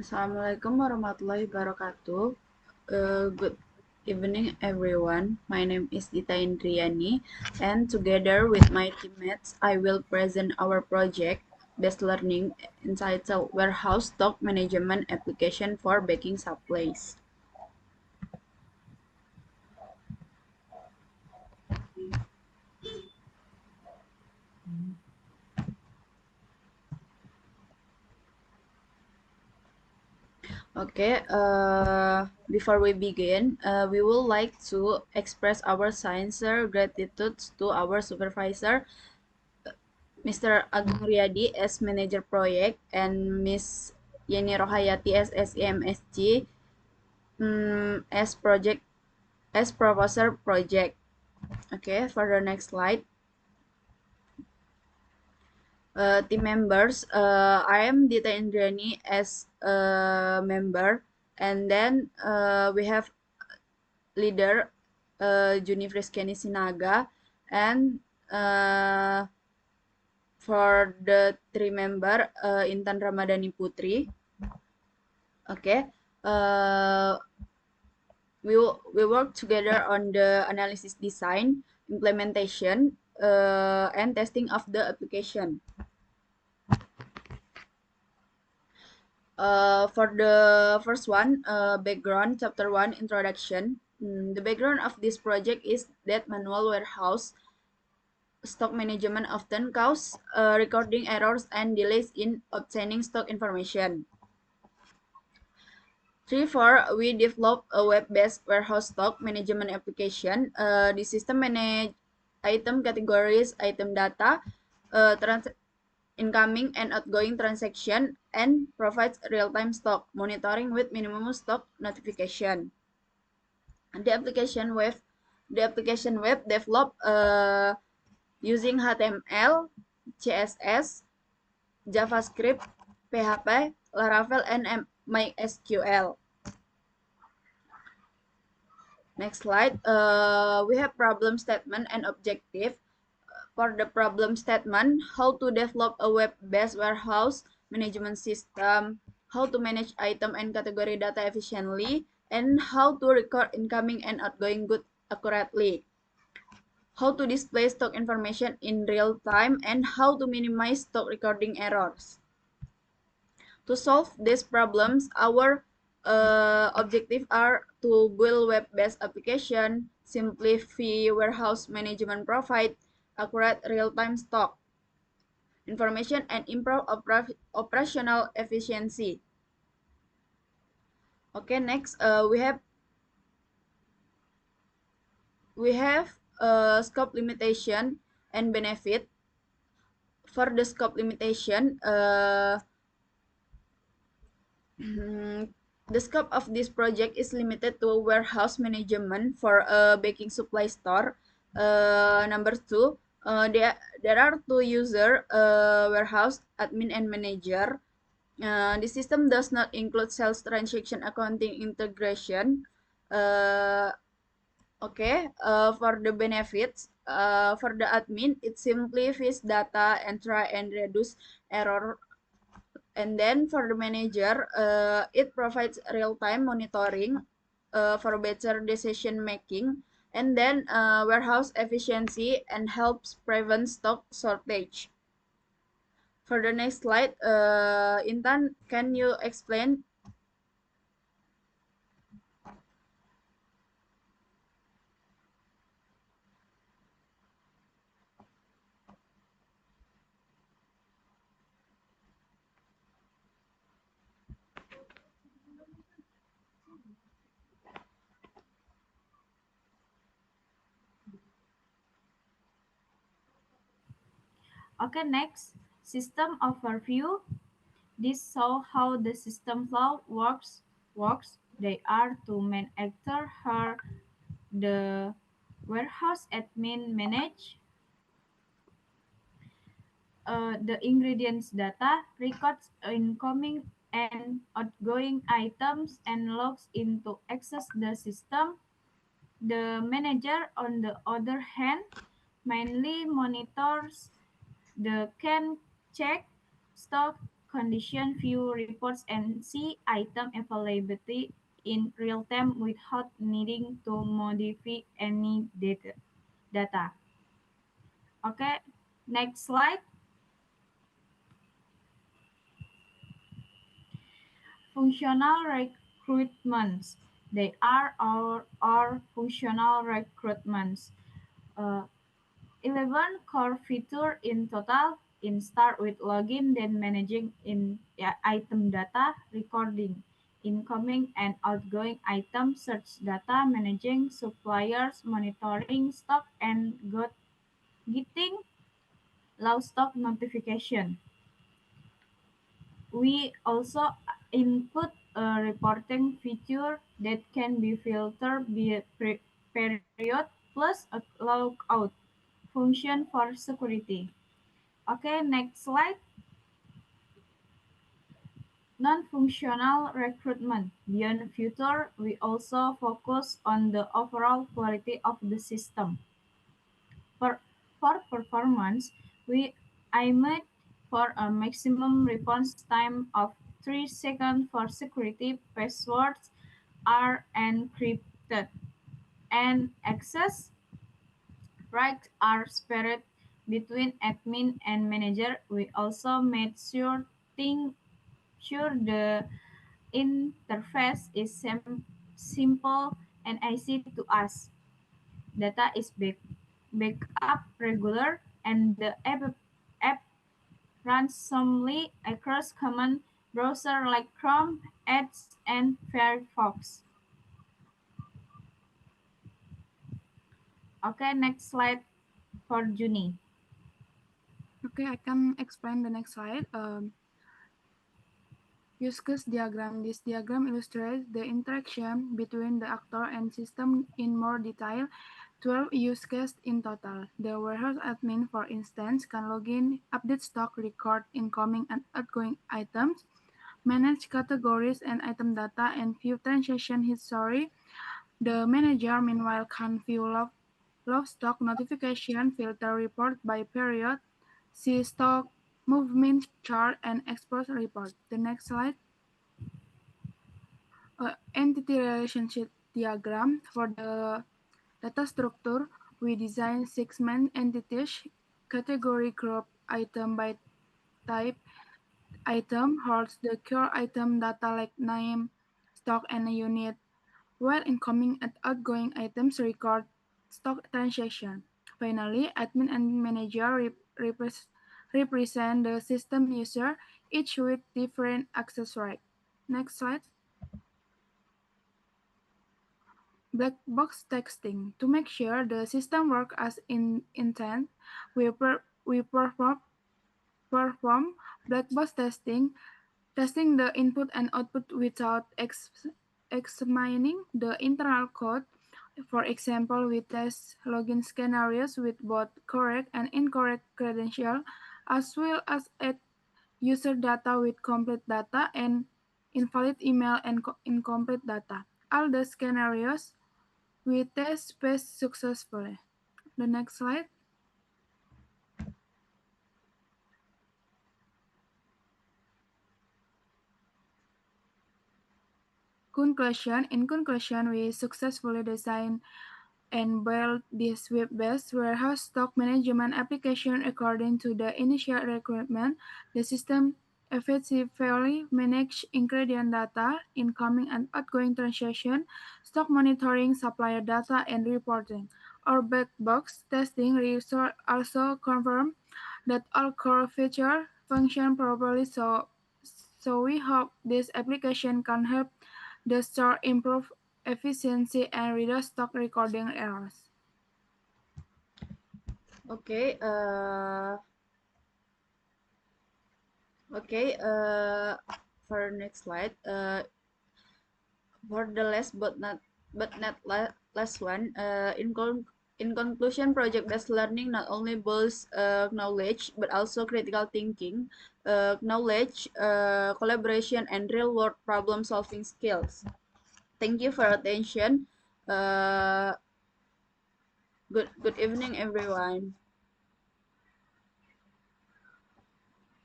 Assalamualaikum warahmatullahi wabarakatuh. Good evening, everyone. My name is Dita Indriani, and together with my teammates, I will present our project Best Learning entitled Warehouse Stock Management Application for Baking Supplies. Okay, before we begin, we would like to express our sincere gratitude to our supervisor, Mr. Agung Riyadi as Manager Project and Miss Yeni Rohayati as SEMSG as Project as Professor Project. Okay, for the next slide. Team members, I am Dita Indrani as a member, and then we have leader Juni Friskeni Sinaga, and for the three member Intan Ramadhani Putri. Okay, uh, we work together on the analysis design, implementation, and testing of the application. For the first one, background, chapter 1, introduction. The background of this project is that manual warehouse stock management often cause recording errors and delays in obtaining stock information. 3, 4, we develop a web-based warehouse stock management application. The system manage item categories, item data, incoming and outgoing transaction, and provides real-time stock monitoring with minimum stock notification. The application web developed using HTML, CSS, JavaScript, PHP, Laravel, and MySQL. Next slide. We have problem statement and objective. For the problem statement, how to develop a web-based warehouse management system, how to manage item and category data efficiently, and how to record incoming and outgoing goods accurately, how to display stock information in real time, and how to minimize stock recording errors. To solve these problems, our objectives are to build web-based application, simplify warehouse management, provide accurate real-time stock information, and improve operational efficiency. Okay, next we have scope limitation and benefit. For the scope limitation, the scope of this project is limited to warehouse management for a baking supply store. Number 2, there are 2 user, warehouse admin and manager. The system does not include sales transaction accounting integration. Uh, okay, for the benefits, for the admin, it simplifies data and try and reduce error. And then for the manager, it provides real-time monitoring for better decision making, and then warehouse efficiency and helps prevent stock shortage. For the next slide, Intan, can you explain? Okay, next, system overview. This shows how the system flow works. They are two main actors here. The warehouse admin manage the ingredients data, records incoming and outgoing items, and logs into access the system. The manager, on the other hand, mainly monitors the can check stock condition view reports and see item availability in real time without needing to modify any data. Okay, next slide. Functional recruitments. They are our functional recruitments. Uh, 11 core feature in total. In start with login, then managing in item data, recording incoming and outgoing item search data, managing suppliers, monitoring stock, and getting low stock notification. We also input a reporting feature that can be filtered by period plus a logout function for security. Okay, next slide. Non-functional recruitment. Beyond future, we also focus on the overall quality of the system. For, for performance, we aimed for a maximum response time of 3 seconds for security. Passwords are encrypted and access rights are spared between admin and manager. We also made sure the interface is simple and easy to use. Data is backed up regular, and the app runs smoothly across common browsers like Chrome, Edge, and Firefox. Okay, next slide for Juni. Okay, I can explain the next slide. Use case diagram. This diagram illustrates the interaction between the actor and system in more detail. 12 use cases in total. The warehouse admin, for instance, can log in, update stock, record incoming and outgoing items, manage categories and item data, and view transaction history. The manager, meanwhile, can view log stock notification, filter report by period, see stock movement chart, and export report. The next slide. Entity relationship diagram. For the data structure, we design 6 main entities: category, group, item by type, item holds the core item data like name, stock, and a unit, while incoming and outgoing items record stock transaction. Finally, admin and manager represent the system user, each with different access rights. Next slide. Black box testing. To make sure the system works as intent, we perform black box testing the input and output without examining the internal code. For example, we test login scenarios with both correct and incorrect credentials, as well as add user data with complete data and invalid email and incomplete data. All the scenarios we test pass successfully. The next slide. Conclusion. In conclusion, we successfully designed and built this web-based warehouse stock management application according to the initial requirement. The system effectively manages ingredient data, incoming and outgoing transaction, stock monitoring, supplier data, and reporting. Our black box testing result also confirmed that all core features function properly. So we hope this application can help the store improve efficiency and reduce stock recording errors. Okay. Okay. For next slide. For the last but not last one. In conclusion, project-based learning not only builds knowledge but also critical thinking, knowledge, collaboration, and real-world problem-solving skills. Thank you for attention. Good evening, everyone.